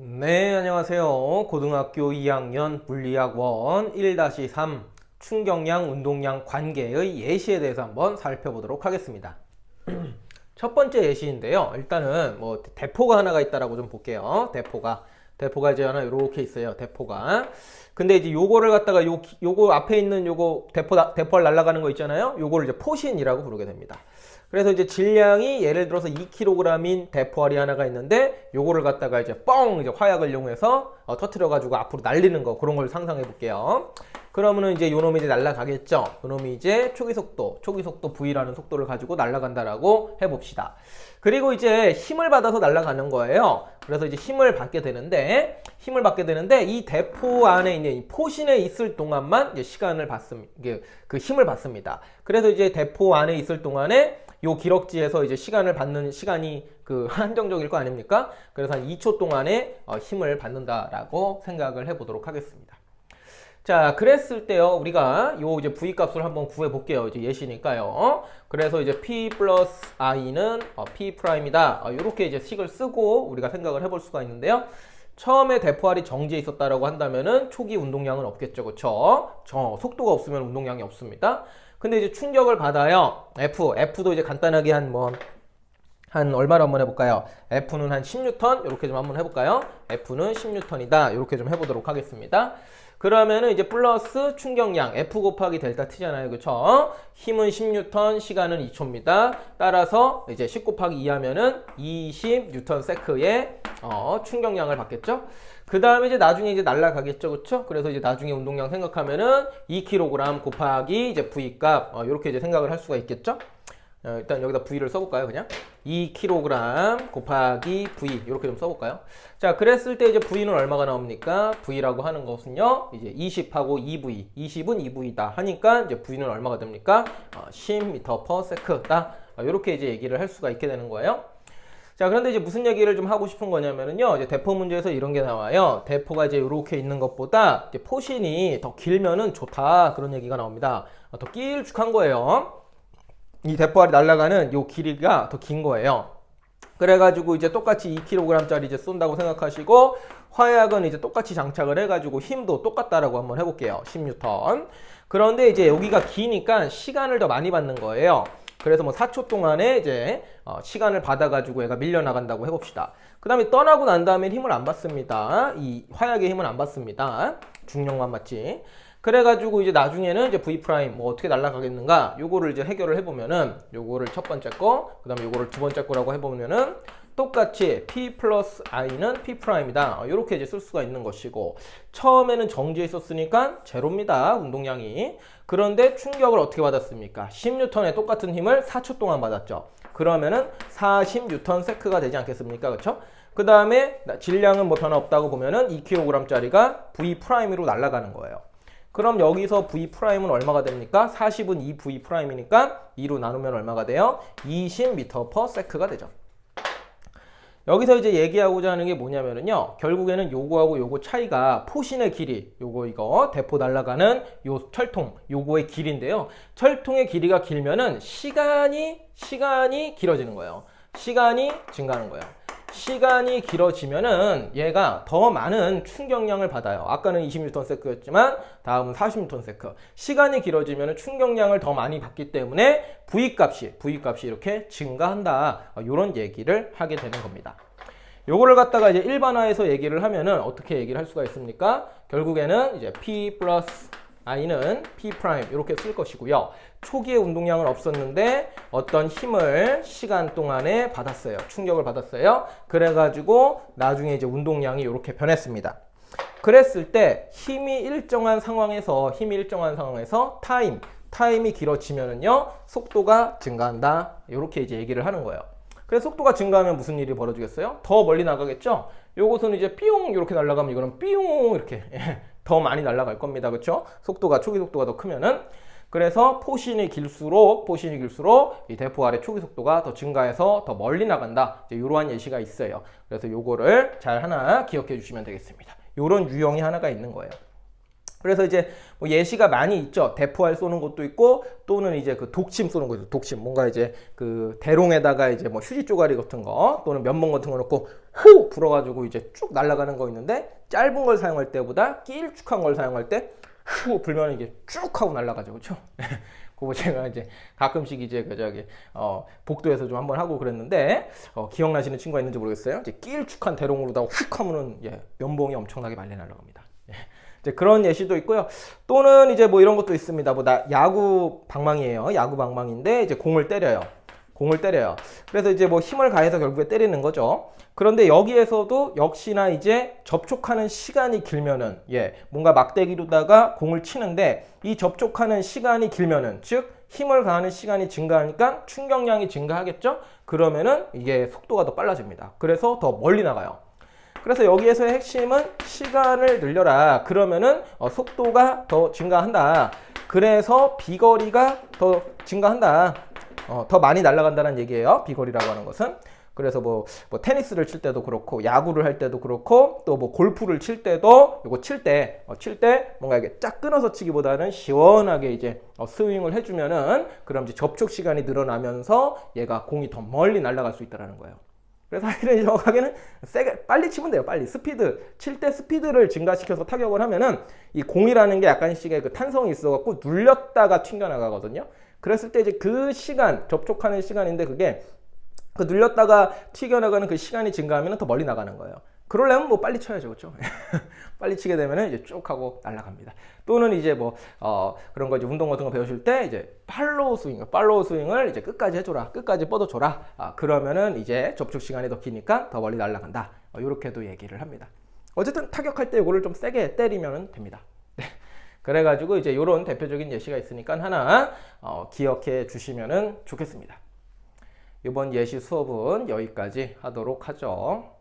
네, 안녕하세요. 고등학교 2학년 물리학원 1-3 충격량, 운동량 관계의 예시에 대해서 한번 살펴보도록 하겠습니다. 첫 번째 예시인데요. 일단은 뭐 대포가 하나가 있다라고 좀 볼게요. 대포가 이제 하나 이렇게 있어요. 대포가. 근데 이제 요거를 갖다가 요거 앞에 있는 요거 대포알 날아가는 거 있잖아요. 요거를 이제 포신이라고 부르게 됩니다. 그래서 이제 질량이 예를 들어서 2kg인 대포알이 하나가 있는데 요거를 갖다가 이제 이제 화약을 이용해서 터트려 가지고 앞으로 날리는 거, 그런 걸 상상해 볼게요. 그러면은 이제 요놈이 이제 날아가겠죠. 요놈이 이제 초기 속도 V라는 속도를 가지고 날아간다라고 해봅시다. 그리고 이제 힘을 받아서 날아가는 거예요. 그래서 이제 힘을 받게 되는데 이 대포 안에 있는 이 포신에 있을 동안만 이제 그 힘을 받습니다. 그래서 이제 대포 안에 있을 동안에 요 기럭지에서 이제 시간을 받는 시간이 그 한정적일 거 아닙니까? 그래서 한 2초 동안에 힘을 받는다라고 생각을 해보도록 하겠습니다. 자, 그랬을 때요, 우리가 요 이제 V 값을 한번 구해 볼게요. 이제 예시니까요. 그래서 이제 P 플러스 I는 P 프라임이다. 요렇게 이제 식을 쓰고 우리가 생각을 해볼 수가 있는데요. 처음에 대포알이 정지해 있었다라고 한다면은 초기 운동량은 없겠죠. 그쵸? 속도가 없으면 운동량이 없습니다. 근데 이제 충격을 받아요. F도 이제 간단하게 한 얼마로 한번 해볼까요? F는 한 10N 이렇게 좀 한번 해볼까요? F는 10N이다 이렇게 좀 해보도록 하겠습니다. 그러면은 이제 플러스 충격량 F 곱하기 델타 T잖아요. 그쵸? 힘은 10N, 시간은 2초입니다. 따라서 이제 10 곱하기 2 하면은 20N의 충격량을 받겠죠? 그 다음에 이제 나중에 이제 날아가겠죠. 그쵸? 그래서 이제 나중에 운동량 생각하면은 2kg 곱하기 이제 V 값, 이렇게 이제 생각을 할 수가 있겠죠? 일단 여기다 V를 써볼까요, 그냥? 2kg 곱하기 V, 이렇게 좀 써볼까요? 자, 그랬을 때 이제 V는 얼마가 나옵니까? V라고 하는 것은요, 이제 20하고 2V, 20은 2V다 하니까 이제 V는 얼마가 됩니까? 10m/s다. 이렇게 이제 얘기를 할 수가 있게 되는 거예요. 자, 그런데 이제 무슨 얘기를 좀 하고 싶은 거냐면은요, 이제 대포 문제에서 이런 게 나와요. 대포가 이제 이렇게 있는 것보다 이제 포신이 더 길면은 좋다, 그런 얘기가 나옵니다. 더 길쭉한 거예요. 이 대포알이 날아가는 요 길이가 더 긴 거예요. 그래가지고 이제 똑같이 2kg짜리 이제 쏜다고 생각하시고, 화약은 이제 똑같이 장착을 해가지고 힘도 똑같다라고 한번 해볼게요. 10N. 그런데 이제 여기가 기니까 시간을 더 많이 받는 거예요. 그래서 뭐 4초 동안에 이제 시간을 받아가지고 얘가 밀려나간다고 해봅시다. 그 다음에 떠나고 난 다음에 힘을 안 받습니다. 이 화약의 힘은 안 받습니다. 중력만 받지. 그래가지고 이제 나중에는 이제 V 프라임 뭐 어떻게 날아가겠는가, 요거를 이제 해결을 해보면은, 요거를 첫 번째 거, 그 다음에 요거를 두 번째 거라고 해보면은 똑같이 P 플러스 I는 P 프라임이다. 요렇게 이제 쓸 수가 있는 것이고, 처음에는 정지해 있었으니까 제로입니다. 운동량이. 그런데 충격을 어떻게 받았습니까? 10N의 똑같은 힘을 4초 동안 받았죠. 그러면은 40N가 되지 않겠습니까? 그쵸? 그 다음에 질량은 뭐 변화 없다고 보면은 2kg짜리가 V 프라임으로 날아가는 거예요. 그럼 여기서 V 프라임은 얼마가 됩니까? 40은 2V 프라임이니까 2로 나누면 얼마가 돼요? 20m/s가 되죠. 여기서 이제 얘기하고자 하는 게 뭐냐면요, 결국에는 요거하고 요거 차이가 포신의 길이, 이거 대포 날아가는 요 철통, 요거의 길인데요. 철통의 길이가 길면은 시간이 길어지는 거예요. 시간이 증가하는 거예요. 시간이 길어지면은 얘가 더 많은 충격량을 받아요. 아까는 20N였지만 다음은 40N. 시간이 길어지면은 충격량을 더 많이 받기 때문에 V 값이 이렇게 증가한다. 이런 얘기를 하게 되는 겁니다. 요거를 갖다가 이제 일반화해서 얘기를 하면은 어떻게 얘기를 할 수가 있습니까? 결국에는 이제 P 플러스 I는 P 프라임 이렇게 쓸 것이고요. 초기에 운동량은 없었는데 어떤 힘을 시간 동안에 받았어요. 충격을 받았어요. 그래가지고 나중에 이제 운동량이 이렇게 변했습니다. 그랬을 때 힘이 일정한 상황에서 타임이 길어지면은요, 속도가 증가한다. 이렇게 이제 얘기를 하는 거예요. 그래서 속도가 증가하면 무슨 일이 벌어지겠어요? 더 멀리 나가겠죠? 요것은 이제 삐용 이렇게 날아가면 이거는 삐용 이렇게 더 많이 날아갈 겁니다. 그렇죠? 초기 속도가 더 크면은. 그래서 포신이 길수록 이 대포알의 초기 속도가 더 증가해서 더 멀리 나간다. 이러한 예시가 있어요. 그래서 요거를 잘 하나 기억해 주시면 되겠습니다. 요런 유형이 하나가 있는 거예요. 그래서 이제 뭐 예시가 많이 있죠. 대포알 쏘는 것도 있고 또는 이제 그 독침 쏘는 거죠. 독침 뭔가 이제 그 대롱에다가 이제 뭐 휴지 쪼가리 같은 거 또는 면봉 같은 거 넣고 후 불어가지고 이제 쭉 날아가는 거 있는데 짧은 걸 사용할 때보다 길쭉한 걸 사용할 때 후 불면 이게 쭉 하고 날아가죠, 그렇죠? 그거 제가 이제 가끔씩 이제 그 저기 복도에서 좀 한번 하고 그랬는데 기억나시는 친구가 있는지 모르겠어요. 이제 길쭉한 대롱으로다가 훅 하면은 면봉이 엄청나게 많이 날아갑니다. 이제 그런 예시도 있고요. 또는 이제 뭐 이런 것도 있습니다. 뭐 야구 방망이에요. 야구 방망이인데 이제 공을 때려요. 그래서 이제 뭐 힘을 가해서 결국에 때리는 거죠. 그런데 여기에서도 역시나 이제 접촉하는 시간이 길면은 뭔가 막대기로다가 공을 치는데 이 접촉하는 시간이 길면은 즉 힘을 가하는 시간이 증가하니까 충격량이 증가하겠죠. 그러면은 이게 속도가 더 빨라집니다. 그래서 더 멀리 나가요. 그래서 여기에서의 핵심은 시간을 늘려라. 그러면은 속도가 더 증가한다. 그래서 비거리가 더 증가한다. 더 많이 날아간다는 얘기예요. 비거리라고 하는 것은. 그래서 뭐 테니스를 칠 때도 그렇고 야구를 할 때도 그렇고 또 뭐 골프를 칠 때도 요거 칠 때 뭔가 이렇게 쫙 끊어서 치기보다는 시원하게 이제 스윙을 해주면은 그럼 이제 접촉 시간이 늘어나면서 얘가 공이 더 멀리 날아갈 수 있다는 거예요. 그래서 사실은 정확하게는 세게 빨리 치면 돼요. 빨리 스피드 칠 때 스피드를 증가시켜서 타격을 하면은 이 공이라는 게 약간씩의 그 탄성이 있어갖고 눌렸다가 튕겨나가거든요. 그랬을 때 이제 그 시간 접촉하는 시간인데 그게 그 눌렸다가 튀겨나가는 그 시간이 증가하면 더 멀리 나가는 거예요. 그러려면 뭐 빨리 쳐야죠, 그렇죠? 빨리 치게 되면은 이제 쭉 하고 날아갑니다. 또는 이제 뭐 그런 거 이제 운동 같은 거 배우실 때 이제 팔로우 스윙을 이제 끝까지 해줘라, 끝까지 뻗어줘라. 그러면은 이제 접촉 시간이 더 기니까 더 멀리 날아간다. 이렇게도 얘기를 합니다. 어쨌든 타격할 때 이거를 좀 세게 때리면 됩니다. 그래가지고 이제 이런 대표적인 예시가 있으니까 하나 기억해 주시면은 좋겠습니다. 이번 예시 수업은 여기까지 하도록 하죠.